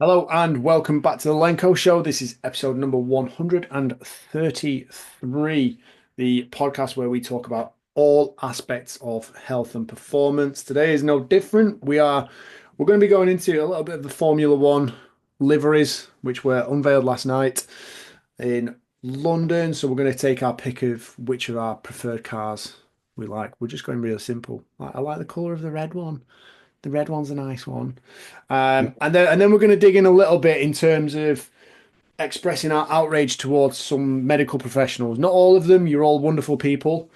Hello and welcome back to the Lenko Show. This is episode number 133, the podcast where we talk about all aspects of health and performance. Today is no different. We're going to be going into a little bit of the Formula One liveries, which were unveiled last night in London. So we're going to take our pick of which of our preferred cars we like. We're just going real simple. I like the color of the red one. The red one's a nice one. And then we're going to dig in a little bit in terms of expressing our outrage towards some medical professionals. Not all of them. You're all wonderful people,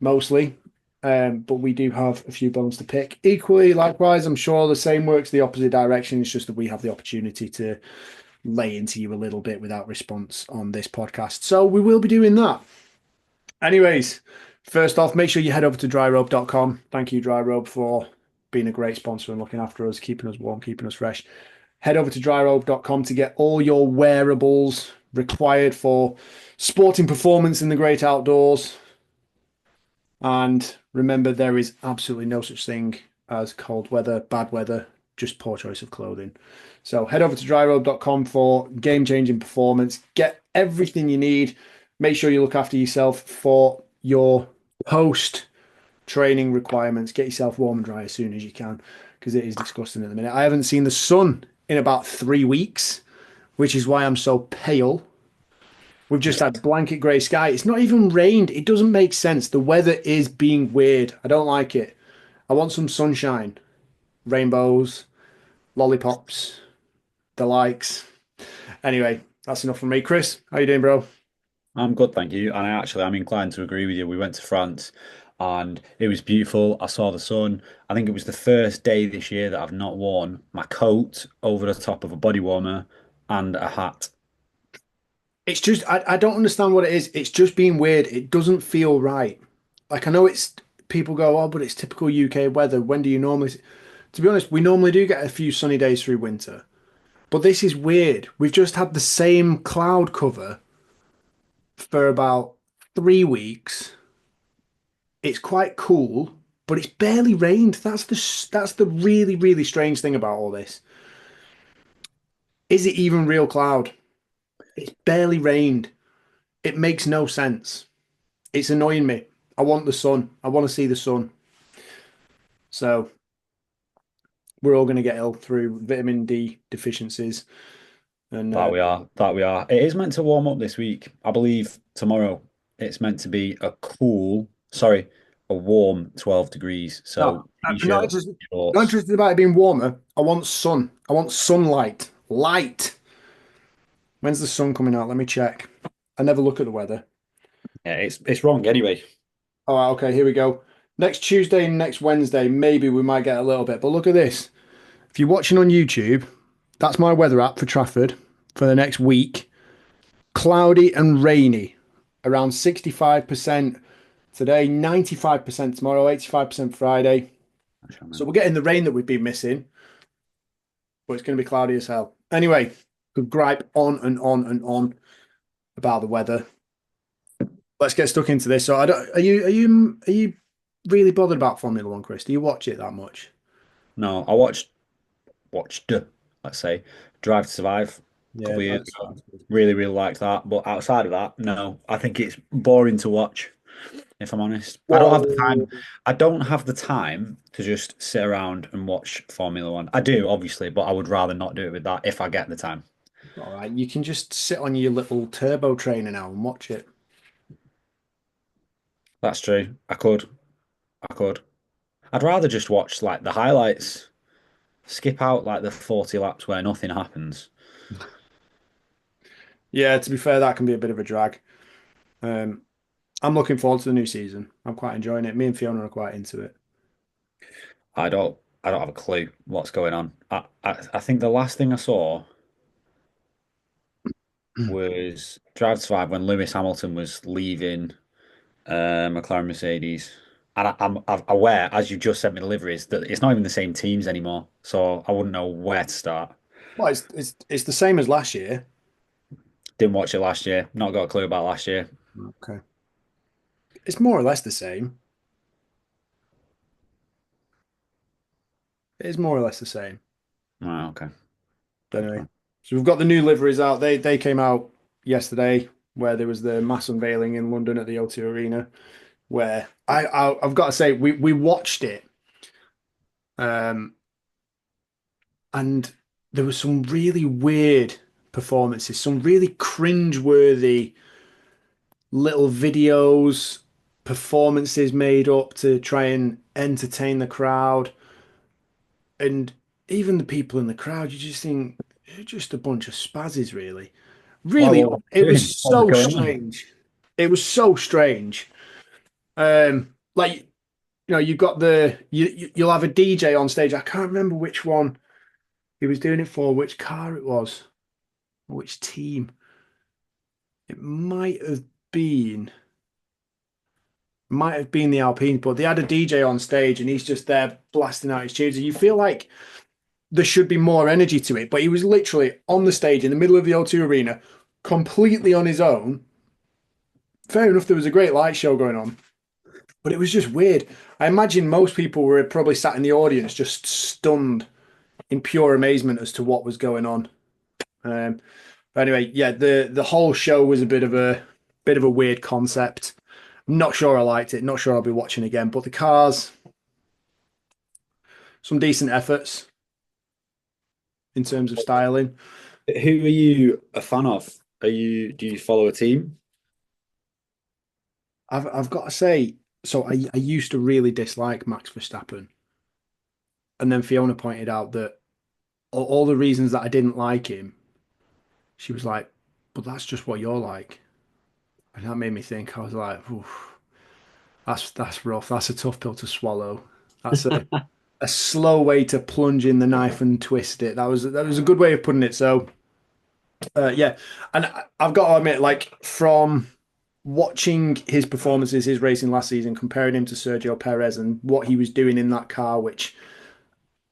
mostly. But we do have a few bones to pick. Equally, likewise, I'm sure the same works the opposite direction. It's just that we have the opportunity to lay into you a little bit without response on this podcast. So we will be doing that. Anyways, first off, make sure you head over to dryrobe.com. Thank you, Dryrobe, for being a great sponsor and looking after us, keeping us warm, keeping us fresh. Head over to dryrobe.com to get all your wearables required for sporting performance in the great outdoors. And remember, there is absolutely no such thing as cold weather, bad weather, just poor choice of clothing. So head over to dryrobe.com for game-changing performance. Get everything you need. Make sure you look after yourself for your post-training requirements. Get yourself warm and dry as soon as you can because it is disgusting at the minute. I haven't seen the sun in about 3 weeks, which is why I'm so pale. We've just had blanket grey sky. It's not even rained. It doesn't make sense. The weather is being weird. I don't like it. I want some sunshine, rainbows, lollipops, the likes. Anyway, that's enough from me. Chris, how you doing, bro? I'm good, thank you. And I'm inclined to agree with you. We went to France and it was beautiful. I saw the sun. I think it was the first day this year that I've not worn my coat over the top of a body warmer and a hat. It's just I don't understand what it is. It's just being weird. It doesn't feel right. Like I know it's people go, oh, but it's typical UK weather. When do you normally? To be honest, we normally do get a few sunny days through winter. But this is weird. We've just had the same cloud cover for about 3 weeks. It's quite cool, but it's barely rained. That's the really, really strange thing about all this. Is it even real cloud? It's barely rained. It makes no sense. It's annoying me. I want the sun. I want to see the sun. So we're all going to get ill through vitamin D deficiencies. And That we are. It is meant to warm up this week. I believe tomorrow it's meant to be a warm 12 degrees. no, So I'm not t-shirt, interested. Not shorts. interested about it being warmer. I want sun. I want sunlight. Light. When's the sun coming out? Let me check. I never look at the weather. Yeah, it's wrong anyway. All right, okay, here we go. Next Tuesday and next Wednesday, maybe we might get a little bit. But look at this. If you're watching on YouTube, that's my weather app for Trafford for the next week. Cloudy and rainy, around 65% today, 95% tomorrow, 85% Friday. So we're getting the rain that we've been missing, but it's going to be cloudy as hell. Anyway, could gripe on and on and on about the weather. Let's get stuck into this. So, I don't, are you really bothered about Formula One, Chris? Do you watch it that much? No, watched, let's say, Drive to Survive a Yeah, couple of years ago. Really, really liked that. But outside of that, no, I think it's boring to watch, if I'm honest. I don't have the Whoa. time. I don't have the time to just sit around and watch Formula One. I do, obviously, but I would rather not do it with that if I get the time. All right, you can just sit on your little turbo trainer now and watch it. That's true. I could. I could. I'd rather just watch like the highlights, skip out like the 40 laps where nothing happens. Yeah, to be fair, that can be a bit of a drag. Um, I'm looking forward to the new season. I'm quite enjoying it. Me and Fiona are quite into it. I don't have a clue what's going on. I think the last thing I saw was Drive to Survive when Lewis Hamilton was leaving McLaren Mercedes. And I'm aware, as you just sent me the liveries, that it's not even the same teams anymore. So I wouldn't know where to start. Well, it's the same as last year. Didn't watch it last year. Not got a clue about last year. Okay. It's more or less the same. It is more or less the same. Oh, okay. But anyway, Okay. so we've got the new liveries out. They came out yesterday, where there was the mass unveiling in London at the O2 Arena. Where I've got to say we watched it, um, and there was some really weird performances, some really cringe-worthy little videos, performances made up to try and entertain the crowd, and even the people in the crowd. You just think they're just a bunch of spazzes, really. Why, Really, what was it he was doing? What was so going on? strange. It was so strange. Like you've got you'll have a DJ on stage. I can't remember which one he was doing it for, which car it was, which team. It might have been the Alpines, but they had a DJ on stage and he's just there blasting out his tunes. And you feel like there should be more energy to it, but he was literally on the stage in the middle of the O2 Arena, completely on his own. Fair enough, there was a great light show going on, but it was just weird. I imagine most people were probably sat in the audience just stunned in pure amazement as to what was going on. Um, but anyway, yeah, the whole show was a bit of a weird concept. Not sure I liked it. Not sure I'll be watching again. But the cars, some decent efforts in terms of styling. Who are you a fan of? Do you follow a team? I've got to say, so I used to really dislike Max Verstappen, and then Fiona pointed out that all the reasons that I didn't like him, she was like, "But that's just what you're like," and that made me think. I was like, "Oof, that's rough. That's a tough pill to swallow. That's a slow way to plunge in the knife and twist it. That was a good way of putting it." So yeah, and I've got to admit, like from watching his performances, his racing last season, comparing him to Sergio Perez and what he was doing in that car, which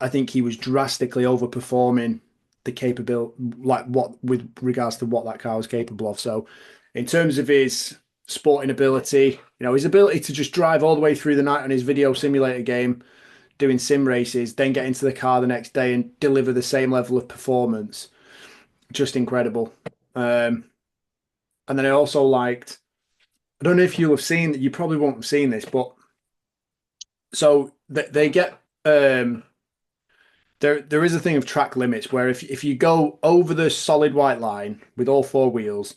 I think he was drastically overperforming the capability, like what with regards to what that car was capable of. So, in terms of his sporting ability, his ability to just drive all the way through the night on his video simulator game, doing sim races, then get into the car the next day and deliver the same level of performance, just incredible. Um, and then I also liked. I don't know if you'll have seen that. You probably won't have seen this, but so they get there is a thing of track limits where if you go over the solid white line with all four wheels,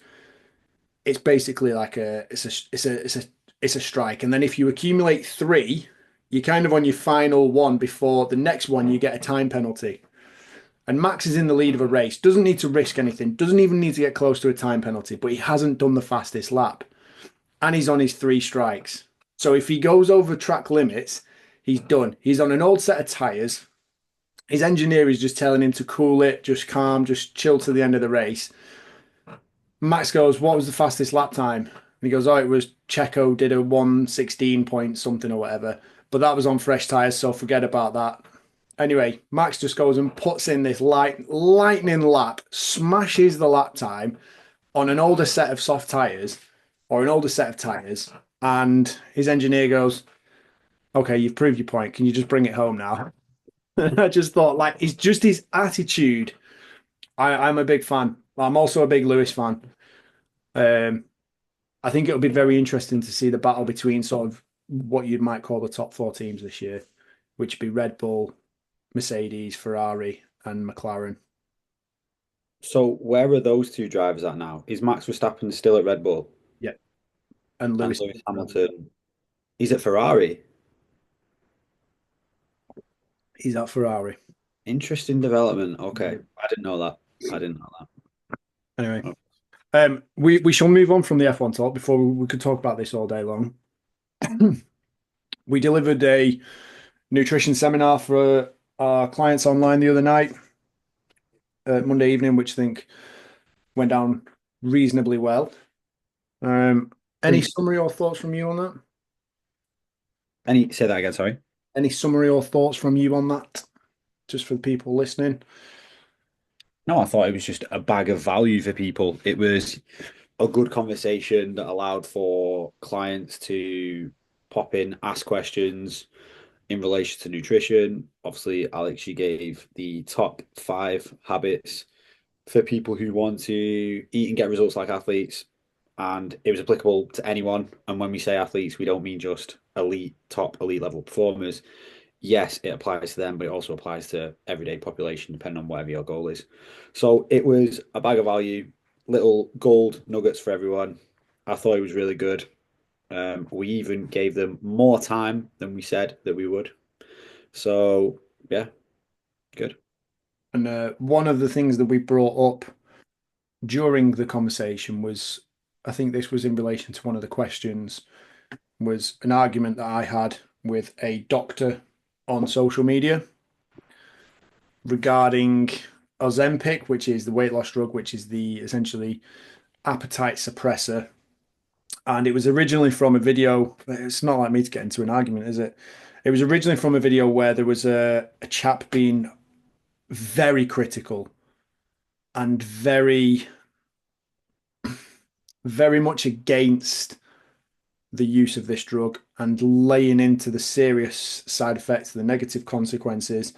it's basically like it's a strike. And then if you accumulate three, you're kind of on your final one before the next one, you get a time penalty. And Max is in the lead of a race, doesn't need to risk anything, doesn't even need to get close to a time penalty, but he hasn't done the fastest lap. And he's on his three strikes. So if he goes over track limits, he's done. He's on an old set of tyres. His engineer is just telling him to cool it, just calm, just chill to the end of the race. Max goes, "What was the fastest lap time?" And he goes, "Oh, it was Checo did a 1:16 point something or whatever. But that was on fresh tyres, so forget about that." Anyway, Max just goes and puts in this lightning lap, smashes the lap time on an older set of soft tyres or an older set of tyres. And his engineer goes, "Okay, you've proved your point. Can you just bring it home now?" I just thought, like, it's just his attitude. I'm a big fan. I'm also a big Lewis fan. Um, I think it'll be very interesting to see the battle between sort of what you might call the top four teams this year, which would be Red Bull, Mercedes, Ferrari, and McLaren. So where are those two drivers at now? Is Max Verstappen still at Red Bull Yeah, and and Lewis Lewis Hamilton? He's at Ferrari. he's at Ferrari. Interesting development. Okay, I didn't know that. I didn't know Anyway, that. we shall move on from the F1 talk before we could talk about this all day long. We delivered a nutrition seminar for our clients online the other night, Monday evening, which I think went down reasonably well. Um, any Okay. summary or thoughts from you on that? Any say that again, sorry. Any summary or thoughts from you on that, just for the people listening? No, I thought it was just a bag of value for people. It was a good conversation that allowed for clients to pop in, ask questions. in relation to nutrition. Obviously, Alex, you gave the top 5 habits for people who want to eat and get results like athletes. And it was applicable to anyone. And when we say athletes, we don't mean just elite, top elite level performers. Yes, it applies to them, but it also applies to everyday population, depending on whatever your goal is. So it was a bag of value, little gold nuggets for everyone. I thought it was really good. We even gave them more time than we said that we would. So yeah, good. And one of the things that we brought up during the conversation was, I think this was in relation to one of the questions, was an argument that I had with a doctor on social media regarding Ozempic, which is the weight loss drug, which is the essentially appetite suppressor. And it was originally from a video. It's not like me to get into an argument, is it? It was originally from a video where there was a chap being very critical and very much against the use of this drug and laying into the serious side effects, the negative consequences.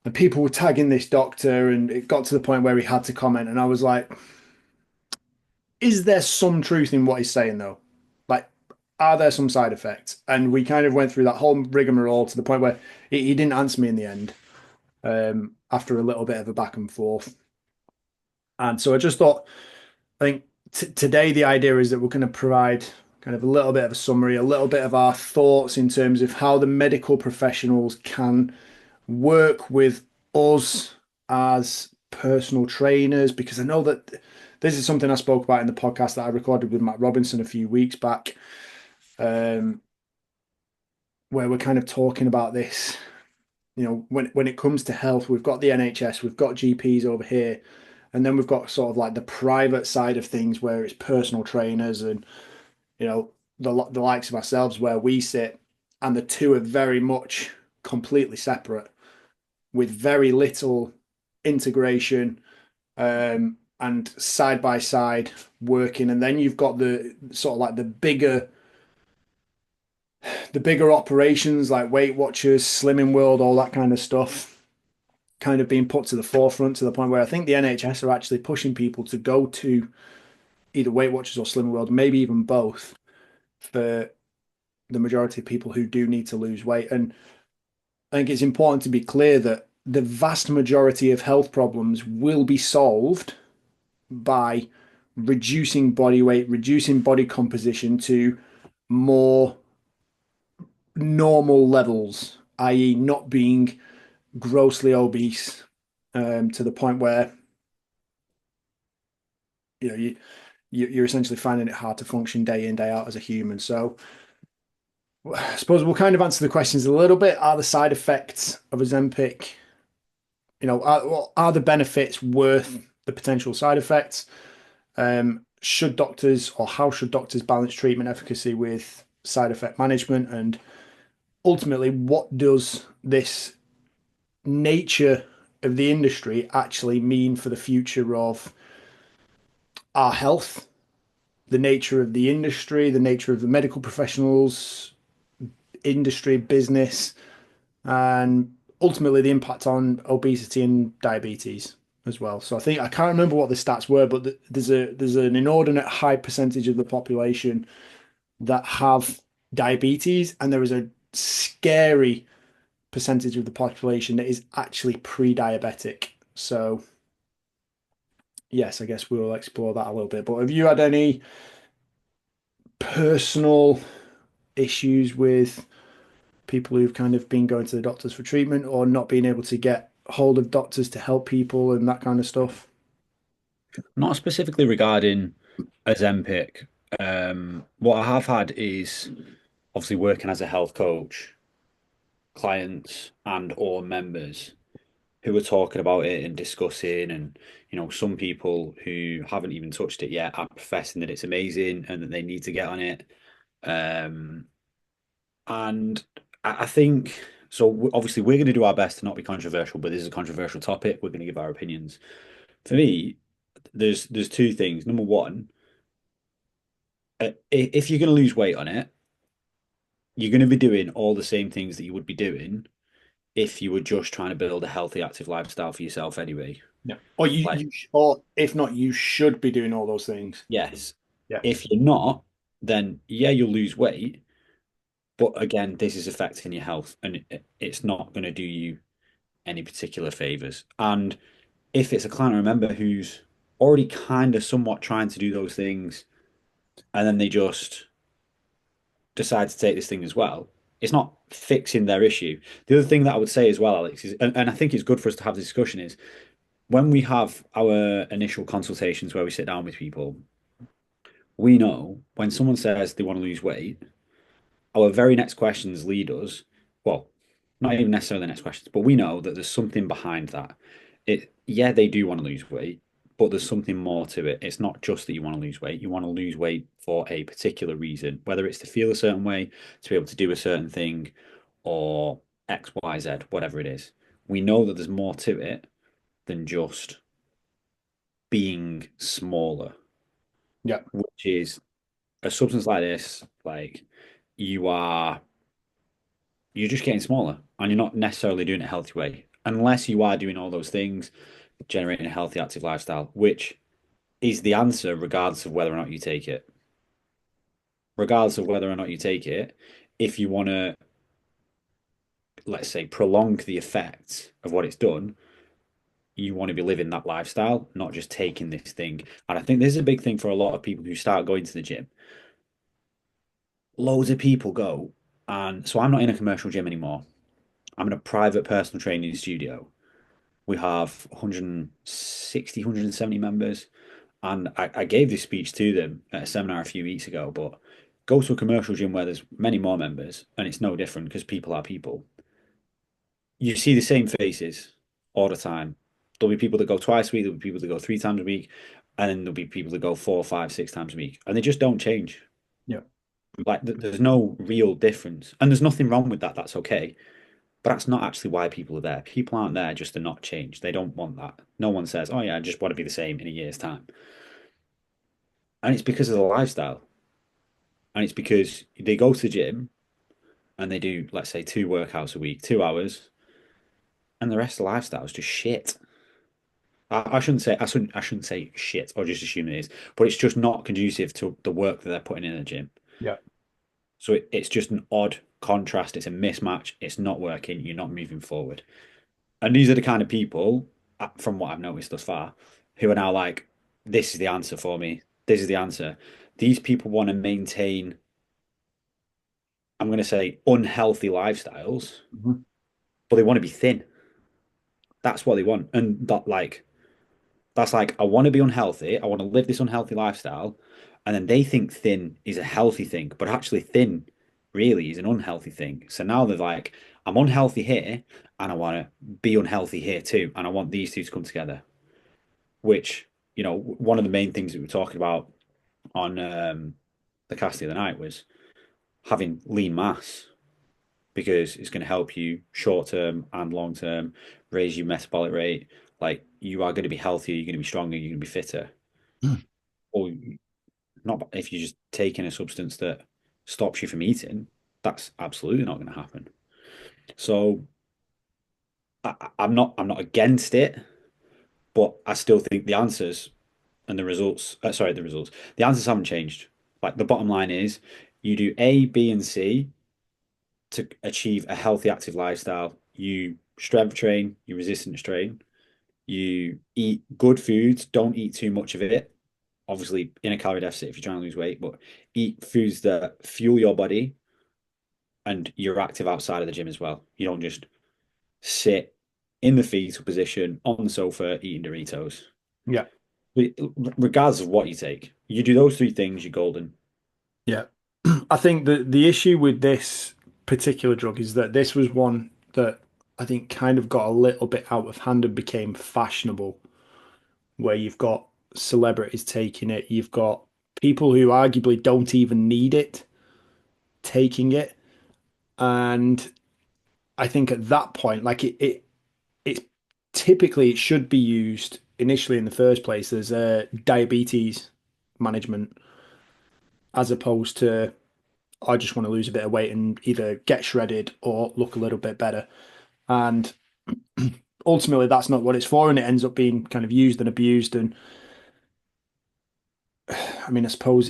And people were tagging this doctor, and it got to the point where he had to comment. And I was like, is there some truth in what he's saying, though? Like, are there some side effects? And we kind of went through that whole rigmarole to the point where he didn't answer me in the end, after a little bit of a back and forth. And so I just thought, I think today the idea is that we're going to provide kind of a little bit of a summary, a little bit of our thoughts in terms of how the medical professionals can work with us as personal trainers, because I know that this is something I spoke about in the podcast that I recorded with Matt Robinson a few weeks back, um, where we're kind of talking about this. You know, when it comes to health, we've got the NHS, we've got GPs over here, and then we've got sort of like the private side of things where it's personal trainers and, you know, the likes of ourselves where we sit, and the two are very much completely separate with very little integration, and side by side working. And then you've got the sort of like the bigger operations like Weight Watchers, Slimming World, all that kind of stuff kind of being put to the forefront, to the point where I think the NHS are actually pushing people to go to either Weight Watchers or Slimming World, maybe even both, for the majority of people who do need to lose weight. And I think it's important to be clear that the vast majority of health problems will be solved by reducing body weight, reducing body composition to more normal levels, i.e., not being grossly obese, to the point where you know you're essentially finding it hard to function day in day out as a human. So I suppose we'll kind of answer the questions a little bit. Are the side effects of Ozempic, are the benefits worth the potential side effects? Should doctors, or how should doctors balance treatment efficacy with side effect management? And ultimately, what does this nature of the industry actually mean for the future of our health, the nature of the industry, the nature of the medical professionals, industry, business, and ultimately the impact on obesity and diabetes as well. So I think I can't remember what the stats were, but there's an inordinate high percentage of the population that have diabetes, and there is a scary percentage of the population that is actually pre-diabetic. So yes, I guess we'll explore that a little bit. But have you had any personal issues with people who've kind of been going to the doctors for treatment, or not being able to get hold of doctors to help people and that kind of stuff? Not specifically regarding Ozempic. What I have had is obviously working as a health coach, clients and or members who are talking about it and discussing, and some people who haven't even touched it yet are professing that it's amazing and that they need to get on it. Um, and I think so. Obviously, we're going to do our best to not be controversial, but this is a controversial topic. We're going to give our opinions. For me, there's two things. Number one, if you're going to lose weight on it, you're going to be doing all the same things that you would be doing if you were just trying to build a healthy, active lifestyle for yourself anyway. Yeah. Or Like, or if not, you should be doing all those things. yes, Yeah. if you're not, then yeah, you'll lose weight. But again, this is affecting your health and it's not going to do you any particular favors. And if it's a client, remember, who's already kind of somewhat trying to do those things and then they just decide to take this thing as well, it's not fixing their issue. The other thing that I would say as well, Alex, is, and I think it's good for us to have this discussion, is when we have our initial consultations where we sit down with people, we know when someone says they want to lose weight, our very next questions lead us, well, not even necessarily the next questions, but we know that there's something behind that. Yeah, they do want to lose weight, but there's something more to it. It's not just that you want to lose weight. You want to lose weight for a particular reason, whether it's to feel a certain way, to be able to do a certain thing, or X, Y, Z, whatever it is. We know that there's more to it than just being smaller, Yeah. which is a substance like this, like you are you're just getting smaller and you're not necessarily doing it a healthy way unless you are doing all those things, generating a healthy, active lifestyle, which is the answer regardless of whether or not you take it. Regardless of whether or not you take it, if you want to, let's say, prolong the effects of what it's done, you want to be living that lifestyle, not just taking this thing. And I think this is a big thing for a lot of people who start going to the gym. Loads of people go, and so I'm not in a commercial gym anymore. I'm in a private personal training studio. We have 160, 170 members. And I gave this speech to them at a seminar a few weeks ago. But go to a commercial gym where there's many more members, and it's no different because people are people. You see the same faces all the time. There'll be people that go twice a week, there'll be people that go 3 times a week, and then there'll be people that go 4, 5, 6 times a week. And they just don't change. Yeah. Like there's no real difference. And there's nothing wrong with that. That's okay. But that's not actually why people are there. People aren't there just to not change. They don't want that. No one says, "Oh yeah, I just want to be the same in a year's time." And it's because of the lifestyle. And it's because they go to the gym and they do, let's say, 2 workouts a week, 2 hours, and the rest of the lifestyle is just shit. I shouldn't say shit or just assume it is, but it's just not conducive to the work that they're putting in the gym. Yeah. So it's just an odd contrast. It's a mismatch. It's not working. You're not moving forward. And these are the kind of people, from what I've noticed thus far, who are now like, this is the answer for me. This is the answer. These people want to maintain, I'm going to say, unhealthy lifestyles, Mhm. but they want to be thin. That's what they want. And that's like, I want to be unhealthy. I want to live this unhealthy lifestyle. And then they think thin is a healthy thing, but actually, thin really is an unhealthy thing. So now they're like, I'm unhealthy here and I want to be unhealthy here too. And I want these two to come together, which, one of the main things that we were talking about on the cast the other night was having lean mass because it's going to help you short term and long term, raise your metabolic rate. Like you are going to be healthier, you're going to be stronger, you're going to be fitter. Or not if you're just taking a substance that stops you from eating, that's absolutely not going to happen. So I'm not against it, but I still think the answers and the results, the answers haven't changed. Like the bottom line is you do A, B, and C to achieve a healthy, active lifestyle. You strength train, you resistance train, you eat good foods, don't eat too much of it. Obviously, in a calorie deficit if you're trying to lose weight, but eat foods that fuel your body and you're active outside of the gym as well. You don't just sit in the fetal position on the sofa eating Doritos. Yeah. Regardless of what you take, you do those three things, you're golden. Yeah. I think that the issue with this particular drug is that this was one that I think kind of got a little bit out of hand and became fashionable, where you've got celebrities taking it, you've got people who arguably don't even need it taking it. And I think at that point, like it's typically it should be used initially in the first place as a diabetes management as opposed to I just want to lose a bit of weight and either get shredded or look a little bit better. And ultimately, that's not what it's for, and it ends up being kind of used and abused. And I mean, I suppose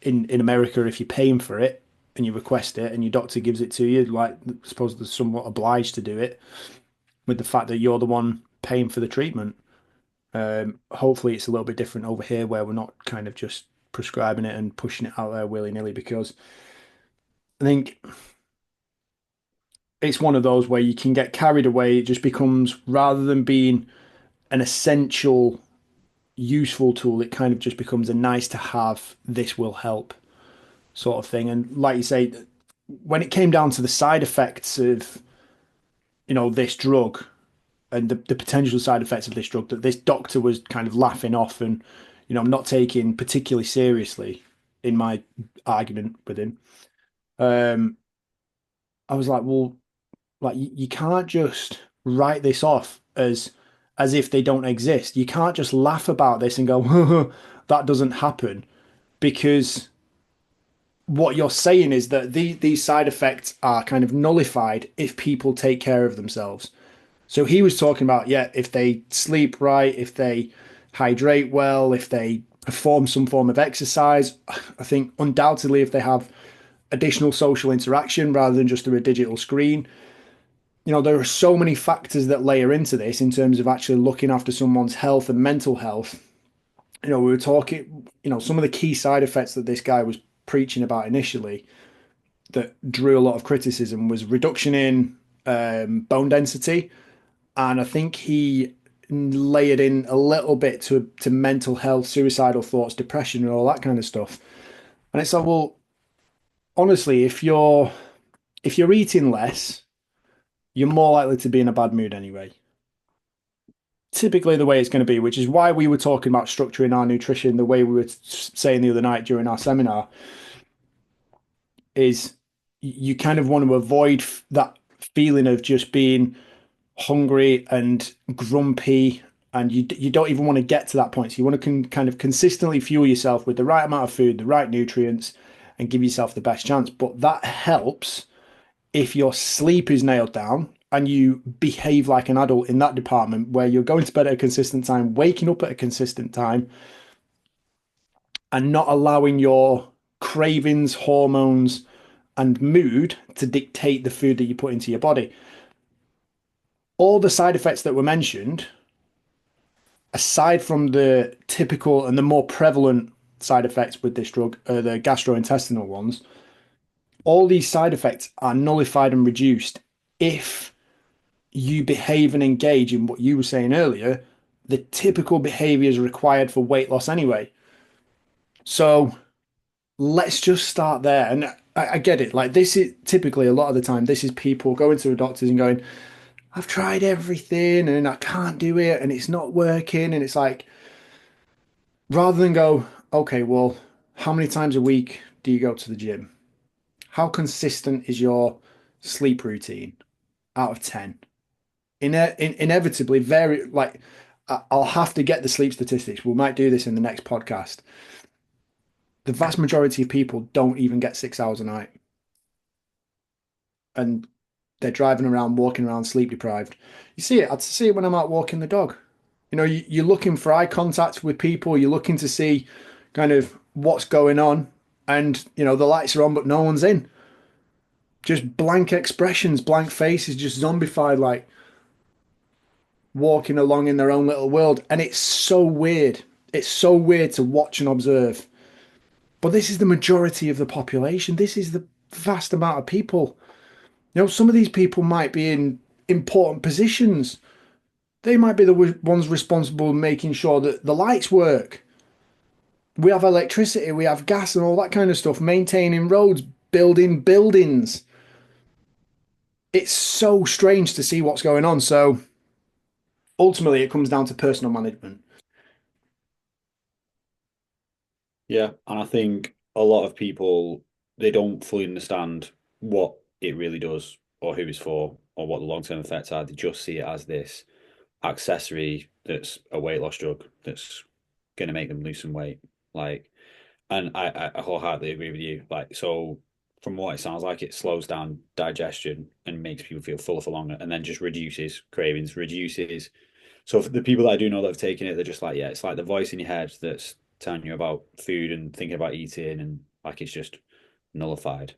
in America, if you're paying for it and you request it and your doctor gives it to you, like I suppose they're somewhat obliged to do it with the fact that you're the one paying for the treatment. Hopefully, it's a little bit different over here where we're not kind of just prescribing it and pushing it out there willy nilly because I think it's one of those where you can get carried away. It just becomes rather than being an essential, useful tool, it kind of just becomes a nice to have. This will help sort of thing. And like you say, when it came down to the side effects of this drug and the potential side effects of this drug that this doctor was kind of laughing off and not taking particularly seriously in my argument with him, um, I was like, well, like you can't just write this off as if they don't exist. You can't just laugh about this and go, that doesn't happen because what you're saying is that these side effects are kind of nullified if people take care of themselves. So he was talking about, yeah, if they sleep right, if they hydrate well, if they perform some form of exercise, I think undoubtedly if they have additional social interaction rather than just through a digital screen. There are so many factors that layer into this in terms of actually looking after someone's health and mental health. We were talking, some of the key side effects that this guy was preaching about initially that drew a lot of criticism was reduction in bone density. And I think he layered in a little bit to mental health, suicidal thoughts, depression, and all that kind of stuff. And it's like, well, honestly, if you're eating less, you're more likely to be in a bad mood anyway. Typically, the way it's going to be, which is why we were talking about structuring our nutrition the way we were saying the other night during our seminar, is you kind of want to avoid that feeling of just being hungry and grumpy, and you don't even want to get to that point. So you want to kind of consistently fuel yourself with the right amount of food, the right nutrients, and give yourself the best chance. But that helps if your sleep is nailed down and you behave like an adult in that department where you're going to bed at a consistent time, waking up at a consistent time, and not allowing your cravings, hormones, and mood to dictate the food that you put into your body. All the side effects that were mentioned, aside from the typical and the more prevalent side effects with this drug, the gastrointestinal ones, all these side effects are nullified and reduced if you behave and engage in what you were saying earlier, the typical behaviors required for weight loss anyway. So let's just start there. And I get it. Like, this is typically a lot of the time, this is people going to the doctors and going, I've tried everything and I can't do it and it's not working. And it's like, rather than go, okay, well, how many times a week do you go to the gym? How consistent is your sleep routine out of 10? Inevitably, very like I'll have to get the sleep statistics. We might do this in the next podcast. The vast majority of people don't even get 6 hours a night, and they're driving around, walking around, sleep deprived. You see it. I see it when I'm out walking the dog. You're looking for eye contact with people. You're looking to see kind of what's going on, and the lights are on, but no one's in. Just blank expressions, blank faces, just zombified, like walking along in their own little world. And it's so weird. It's so weird to watch and observe. But this is the majority of the population. This is the vast amount of people. Some of these people might be in important positions. They might be the ones responsible for making sure that the lights work. We have electricity, we have gas and all that kind of stuff, maintaining roads, building buildings. It's so strange to see what's going on. So ultimately, it comes down to personal management. Yeah, and I think a lot of people they don't fully understand what it really does or who it's for or what the long-term effects are. They just see it as this accessory that's a weight loss drug that's going to make them lose some weight. Like, and I wholeheartedly agree with you. Like, so from what it sounds like, it slows down digestion and makes people feel fuller for longer, and then just reduces cravings, reduces. So for the people that I do know that have taken it, they're just like, yeah, it's like the voice in your head that's telling you about food and thinking about eating, and like it's just nullified.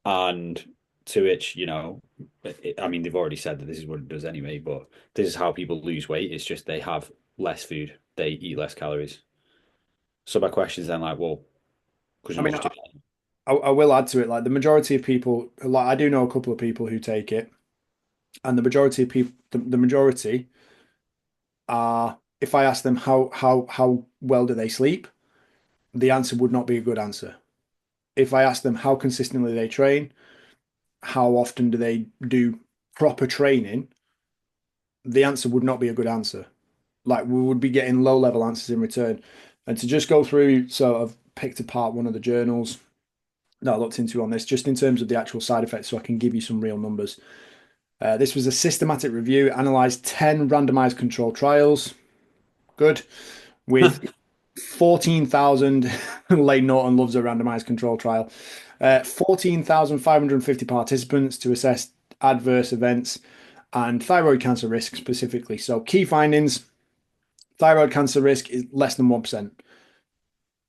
And to which, I mean, they've already said that this is what it does anyway, but this is how people lose weight. It's just they have less food, they eat less calories. So my question is then like, well, could I you not mean, just do that? I will add to it. Like the majority of people, like I do know a couple of people who take it, and the majority of people, the majority are. If I ask them how well do they sleep, the answer would not be a good answer. If I ask them how consistently they train, how often do they do proper training, the answer would not be a good answer. Like we would be getting low level answers in return. And to just go through, so I've picked apart one of the journals that I looked into on this, just in terms of the actual side effects, so I can give you some real numbers. This was a systematic review, analysed 10 randomized controlled trials. Good. With 14,000, Lane Norton loves a randomized control trial. 14,550 participants to assess adverse events and thyroid cancer risk specifically. So, key findings: thyroid cancer risk is less than 1%.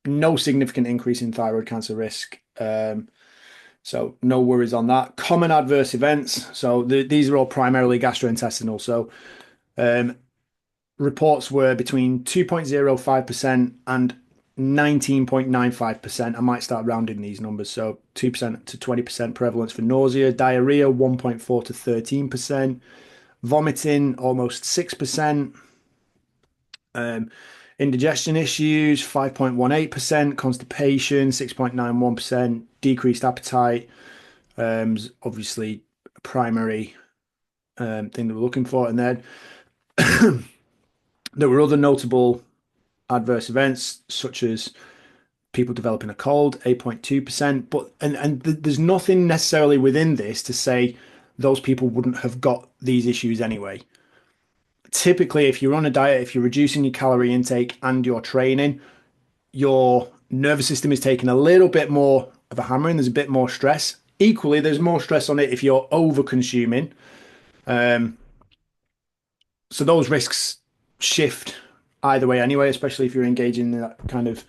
No significant increase in thyroid cancer risk. So, no worries on that. Common adverse events. So, these are all primarily gastrointestinal. So, um, reports were between 2.05% and 19.95%. I might start rounding these numbers. So 2% to 20% prevalence for nausea, diarrhea 1.4 to 13%, vomiting almost 6%, um, indigestion issues 5.18%, constipation 6.91%, decreased appetite, obviously a primary thing that we're looking for. And then there were other notable adverse events such as people developing a cold, 8.2%. But there's nothing necessarily within this to say those people wouldn't have got these issues anyway. Typically, if you're on a diet, if you're reducing your calorie intake and you're training, your nervous system is taking a little bit more of a hammering. There's a bit more stress. Equally, there's more stress on it if you're over consuming. Um, so those risks shift either way anyway, especially if you're engaging in that kind of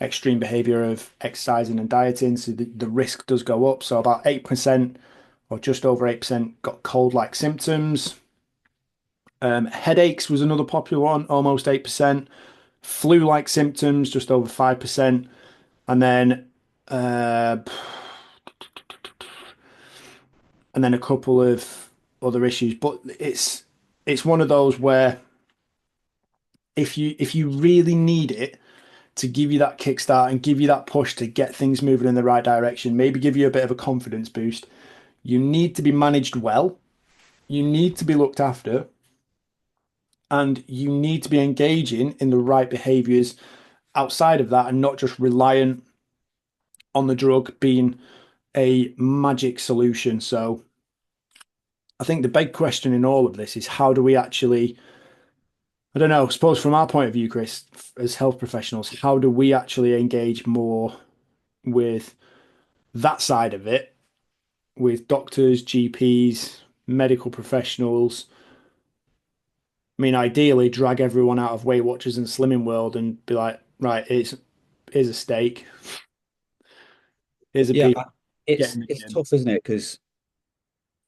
extreme behavior of exercising and dieting. So the risk does go up. So about 8% or just over 8% got cold-like symptoms. Headaches was another popular one, almost 8%. Flu-like symptoms, just over 5%. And then uh, a couple of other issues. But it's one of those where if you really need it to give you that kickstart and give you that push to get things moving in the right direction, maybe give you a bit of a confidence boost, you need to be managed well, you need to be looked after, and you need to be engaging in the right behaviors outside of that and not just reliant on the drug being a magic solution. So I think the big question in all of this is how do we actually, I don't know, I suppose from our point of view, Chris, as health professionals, how do we actually engage more with that side of it with doctors, GPs, medical professionals? I mean, ideally, drag everyone out of Weight Watchers and Slimming World and be like, right, here's a steak, here's a Yeah, piece. Get in the it's gym. tough, isn't it? Because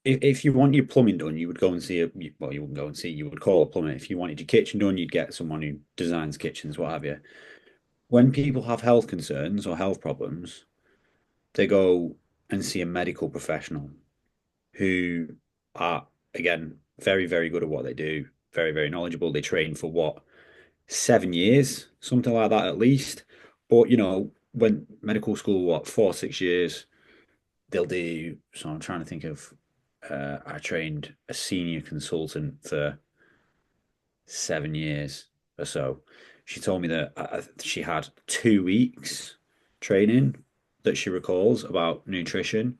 if you want your plumbing done, you would go and see well, you wouldn't go and see, you would call a plumber. If you wanted your kitchen done, you'd get someone who designs kitchens, what have you. When people have health concerns or health problems, they go and see a medical professional who are, again, very, very good at what they do, very, very knowledgeable. They train for what, 7 years, something like that at least. But, when medical school, what, 4, 6 years, they'll do. So I'm trying to think of, I trained a senior consultant for 7 years or so. She told me that she had 2 weeks training that she recalls about nutrition.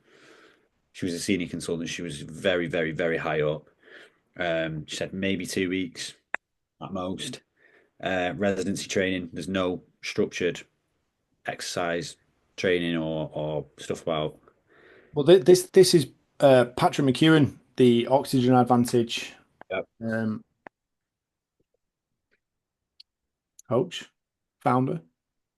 She was a senior consultant. She was very, very, very high up. She said maybe 2 weeks at most. Residency training. There's no structured exercise. training or stuff about? Well, this is Patrick McEwen, the Oxygen Advantage Yep. um, coach, founder.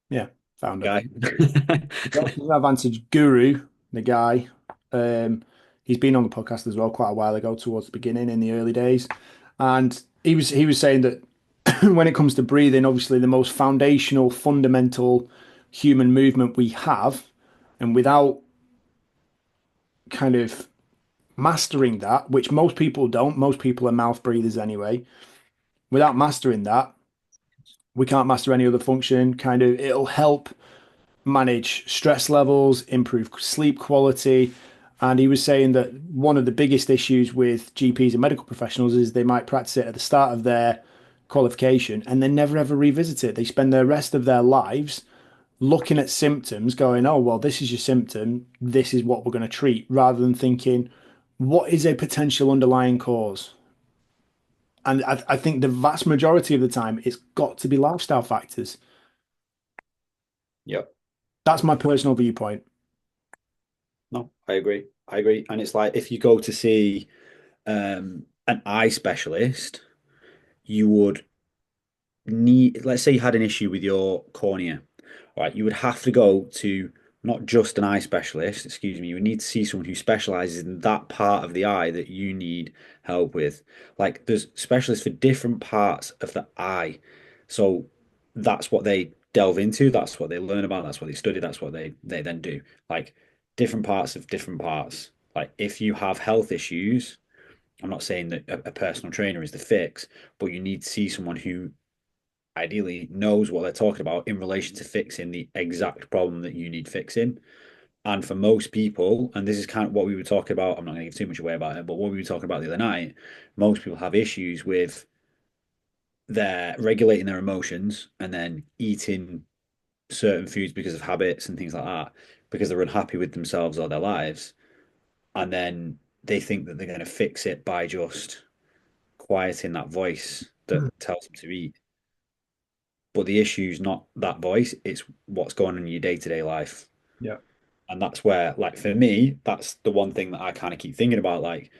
Yeah, founder. Guy. The Oxygen Advantage guru, the guy. Um, he's been on the podcast as well quite a while ago, towards the beginning in the early days, and he was saying that when it comes to breathing, obviously the most foundational, fundamental human movement we have, and without kind of mastering that, which most people don't, most people are mouth breathers anyway. Without mastering that, we can't master any other function. Kind of, it'll help manage stress levels, improve sleep quality. And he was saying that one of the biggest issues with GPs and medical professionals is they might practice it at the start of their qualification and then never ever revisit it. They spend the rest of their lives looking at symptoms, going, oh, well, this is your symptom. This is what we're going to treat, rather than thinking, what is a potential underlying cause? And I think the vast majority of the time, it's got to be lifestyle factors. Yep. That's my personal viewpoint. No, I agree. I agree. And it's like if you go to see an eye specialist, you would need, let's say you had an issue with your cornea, right? You would have to go to not just an eye specialist, excuse me, you would need to see someone who specializes in that part of the eye that you need help with. Like there's specialists for different parts of the eye. So that's what they delve into, that's what they learn about, that's what they study, that's what they then do. Like different parts of different parts. Like if you have health issues, I'm not saying that a personal trainer is the fix, but you need to see someone who ideally knows what they're talking about in relation to fixing the exact problem that you need fixing. And for most people, and this is kind of what we were talking about, I'm not going to give too much away about it, but what we were talking about the other night, most people have issues with their regulating their emotions and then eating certain foods because of habits and things like that, because they're unhappy with themselves or their lives. And then they think that they're going to fix it by just quieting that voice that tells them to eat. But the issue is not that voice, it's what's going on in your day-to-day life. Yeah. And that's where, like, for me, that's the one thing that I kind of keep thinking about. Like,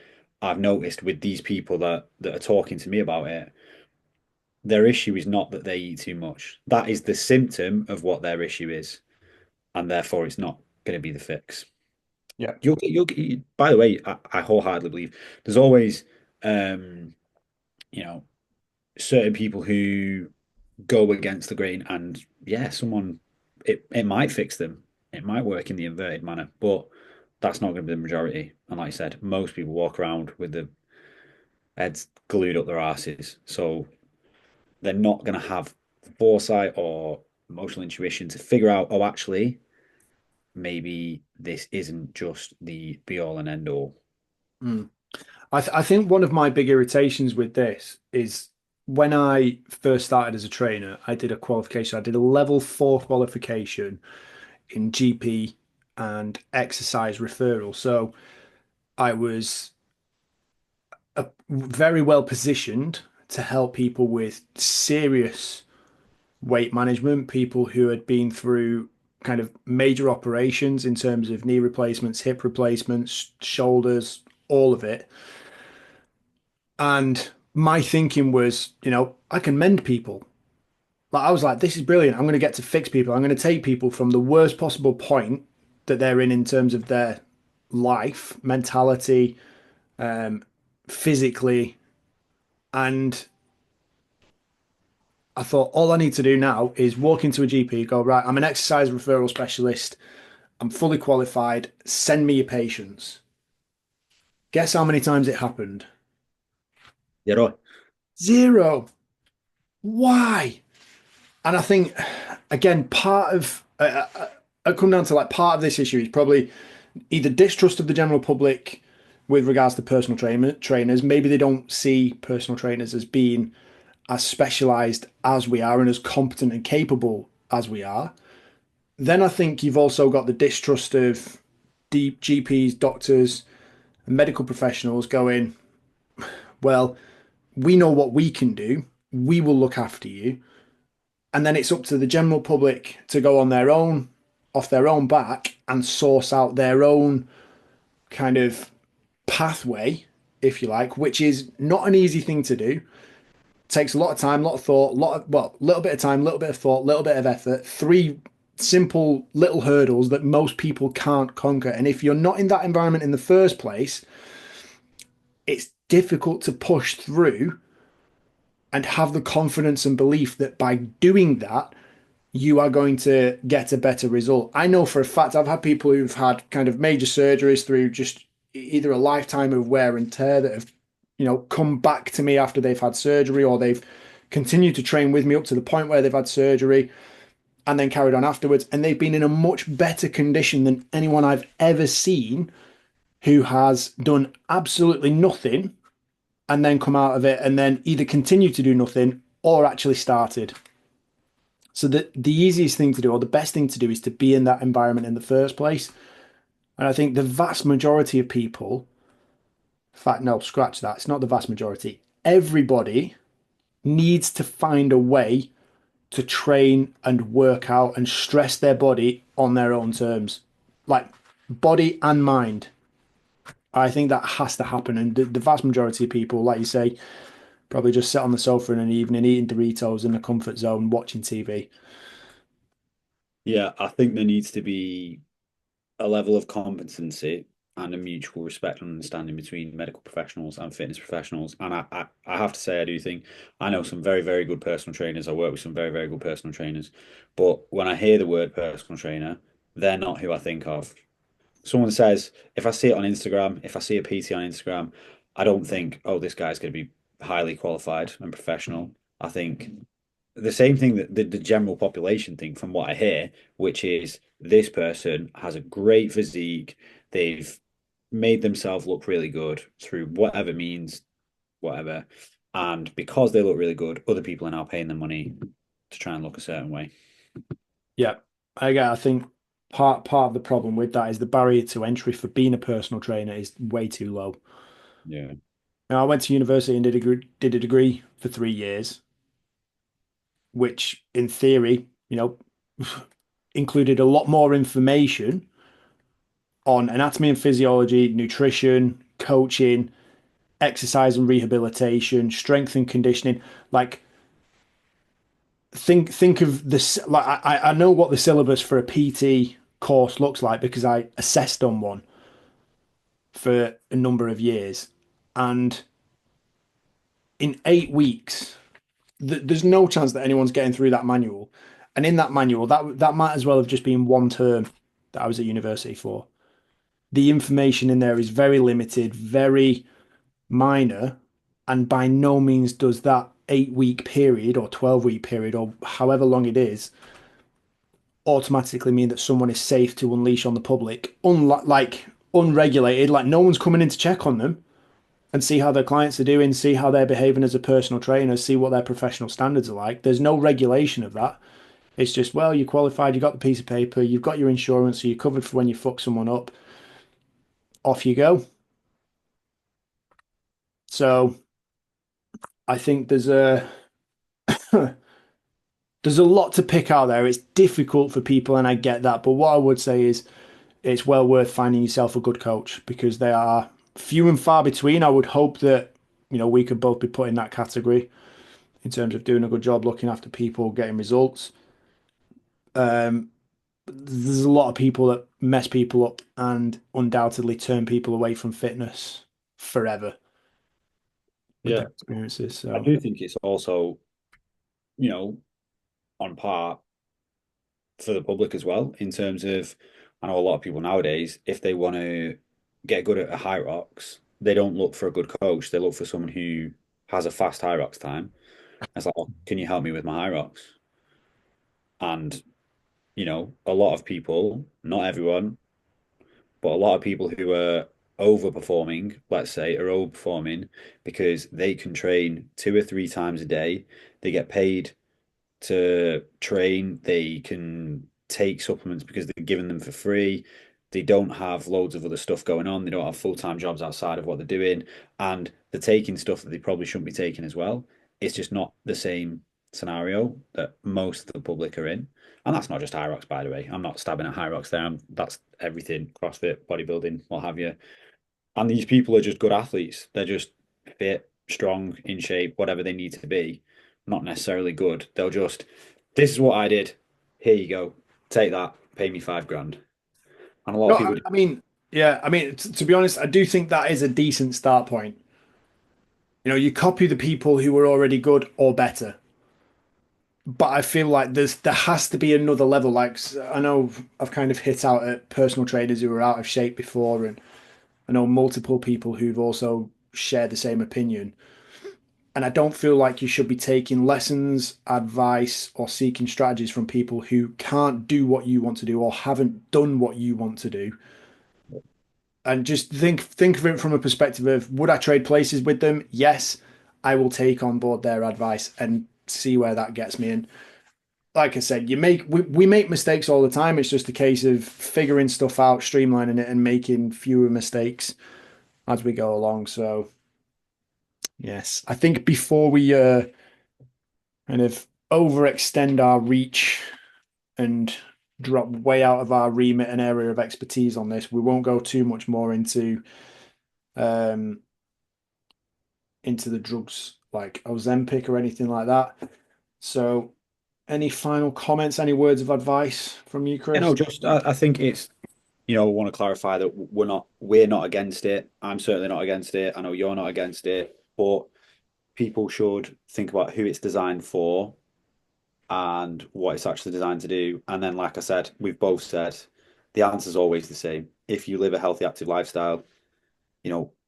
I've noticed with these people that are talking to me about it, their issue is not that they eat too much. That is the symptom of what their issue is, and therefore it's not going to be the fix. Yeah. By the way, I wholeheartedly believe there's always, um, you know, certain people who go against the grain, and yeah, it might fix them. It might work in the inverted manner, but that's not going to be the majority. And like I said, most people walk around with the heads glued up their asses, so they're not going to have foresight or emotional intuition to figure out, oh, actually, maybe this isn't just the be all and end all. Mm. I think one of my big irritations with this is when I first started as a trainer, I did a qualification. I did a level 4 qualification in GP and exercise referral. So I was very well positioned to help people with serious weight management, people who had been through kind of major operations in terms of knee replacements, hip replacements, shoulders, all of it. And my thinking was, I can mend people. Like I was like, this is brilliant. I'm going to get to fix people. I'm going to take people from the worst possible point that they're in terms of their life, mentality, um, physically. And I thought all I need to do now is walk into a GP, go, right, I'm an exercise referral specialist. I'm fully qualified. Send me your patients. Guess how many times it happened? Yeah, right. Zero. Why? And I think, again, part of I come down to like part of this issue is probably either distrust of the general public with regards to personal trainers. Maybe they don't see personal trainers as being as specialized as we are and as competent and capable as we are. Then I think you've also got the distrust of deep GPs, doctors, and medical professionals going, well, we know what we can do. We will look after you. And then it's up to the general public to go on their own off their own back and source out their own kind of pathway, if you like, which is not an easy thing to do. Takes a lot of time, a lot of thought, little bit of time, little bit of thought, little bit of effort. Three simple little hurdles that most people can't conquer. And if you're not in that environment in the first place, it's difficult to push through and have the confidence and belief that by doing that, you are going to get a better result. I know for a fact I've had people who've had kind of major surgeries through just either a lifetime of wear and tear that have, come back to me after they've had surgery, or they've continued to train with me up to the point where they've had surgery and then carried on afterwards. And they've been in a much better condition than anyone I've ever seen who has done absolutely nothing and then come out of it and then either continue to do nothing or actually started. So the easiest thing to do, or the best thing to do, is to be in that environment in the first place. And I think the vast majority of people, in fact, no, scratch that. It's not the vast majority. Everybody needs to find a way to train and work out and stress their body on their own terms, like body and mind. I think that has to happen. And the vast majority of people, like you say, probably just sit on the sofa in an evening, eating Doritos in a comfort zone, watching TV. Yeah, I think there needs to be a level of competency and a mutual respect and understanding between medical professionals and fitness professionals. And I have to say, I do think I know some very, very good personal trainers. I work with some very, very good personal trainers. But when I hear the word personal trainer, they're not who I think of. Someone says, if I see it on Instagram, if I see a PT on Instagram, I don't think, oh, this guy's going to be highly qualified and professional. I think the same thing that the general population think from what I hear, which is this person has a great physique. They've made themselves look really good through whatever means, whatever. And because they look really good, other people are now paying them money to try and look a certain way. Yeah, I think part of the problem with that is the barrier to entry for being a personal trainer is way too low. Yeah. Now, I went to university and did a degree for 3 years, which in theory, included a lot more information on anatomy and physiology, nutrition, coaching, exercise and rehabilitation, strength and conditioning. Like think of this. Like I know what the syllabus for a PT course looks like because I assessed on one for a number of years, and in 8 weeks, there's no chance that anyone's getting through that manual. And in that manual, that might as well have just been one term that I was at university for. The information in there is very limited, very minor, and by no means does that 8 week period or 12-week period or however long it is automatically mean that someone is safe to unleash on the public, like unregulated, like no one's coming in to check on them and see how their clients are doing, see how they're behaving as a personal trainer, see what their professional standards are like. There's no regulation of that. It's just, well, you're qualified, you got the piece of paper, you've got your insurance, so you're covered for when you fuck someone up. Off you go. So I think there's a lot to pick out there. It's difficult for people, and I get that. But what I would say is it's well worth finding yourself a good coach because they are few and far between. I would hope that, we could both be put in that category in terms of doing a good job looking after people, getting results. Um, there's a lot of people that mess people up and undoubtedly turn people away from fitness forever with Yeah. their experiences. I So do think it's also, you know, on par for the public as well, in terms of, I know a lot of people nowadays, if they want to get good at a high rocks, they don't look for a good coach. They look for someone who has a fast high rocks time. It's like, oh, can you help me with my high rocks? And, a lot of people, not everyone, but a lot of people who are overperforming, let's say, are overperforming because they can train 2 or 3 times a day. They get paid to train. They can take supplements because they're giving them for free. They don't have loads of other stuff going on. They don't have full-time jobs outside of what they're doing. And they're taking stuff that they probably shouldn't be taking as well. It's just not the same. scenario that most of the public are in. And that's not just high rocks, by the way. I'm not stabbing at high rocks there. That's everything, CrossFit, bodybuilding, what have you. And these people are just good athletes. They're just fit, strong, in shape, whatever they need to be. Not necessarily good. They'll just, this is what I did. Here you go. Take that. Pay me 5 grand. And a lot No, of people do. I mean, yeah, I mean, to be honest, I do think that is a decent start point. You know, you copy the people who are already good or better. But I feel like there has to be another level. Like I know I've kind of hit out at personal trainers who were out of shape before, and I know multiple people who've also shared the same opinion. And I don't feel like you should be taking lessons, advice, or seeking strategies from people who can't do what you want to do or haven't done what you want to do. And just think of it from a perspective of, would I trade places with them? Yes, I will take on board their advice and see where that gets me. And like I said, we make mistakes all the time. It's just a case of figuring stuff out, streamlining it, and making fewer mistakes as we go along. So yes, I think before we kind of overextend our reach and drop way out of our remit and area of expertise on this, we won't go too much more um into the drugs like Ozempic or anything like that. So any final comments, any words of advice from you, You Chris? know, just I think it's, I want to clarify that we're not against it. I'm certainly not against it. I know you're not against it, but people should think about who it's designed for and what it's actually designed to do. And then, like I said, we've both said the answer is always the same. If you live a healthy, active lifestyle,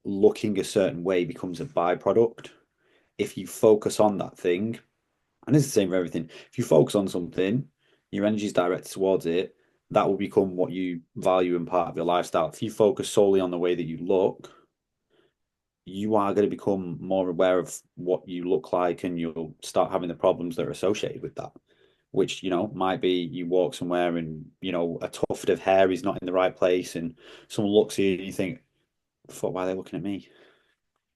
looking a certain way becomes a byproduct. If you focus on that thing, and it's the same for everything, if you focus on something, your energy is directed towards it, that will become what you value and part of your lifestyle. If you focus solely on the way that you look, you are going to become more aware of what you look like and you'll start having the problems that are associated with that. Which, might be you walk somewhere and, a tuft of hair is not in the right place and someone looks at you and you think, fuck, why are they looking at me?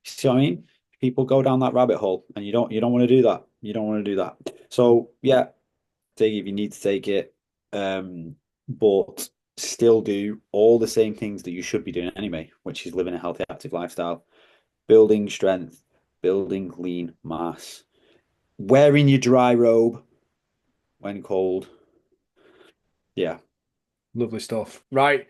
See what I mean? People go down that rabbit hole and you don't want to do that. You don't want to do that. So yeah, take it if you need to take it. But still do all the same things that you should be doing anyway, which is living a healthy, active lifestyle, building strength, building lean mass, wearing your dry robe when cold. Yeah. Lovely stuff. Right.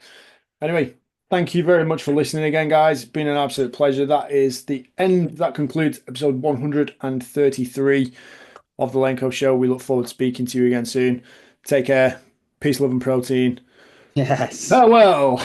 Anyway, thank you very much for listening again, guys. It's been an absolute pleasure. That is the end. That concludes episode 133 of the Lenko Show. We look forward to speaking to you again soon. Take care. Peace, love, and protein. Yes. Farewell.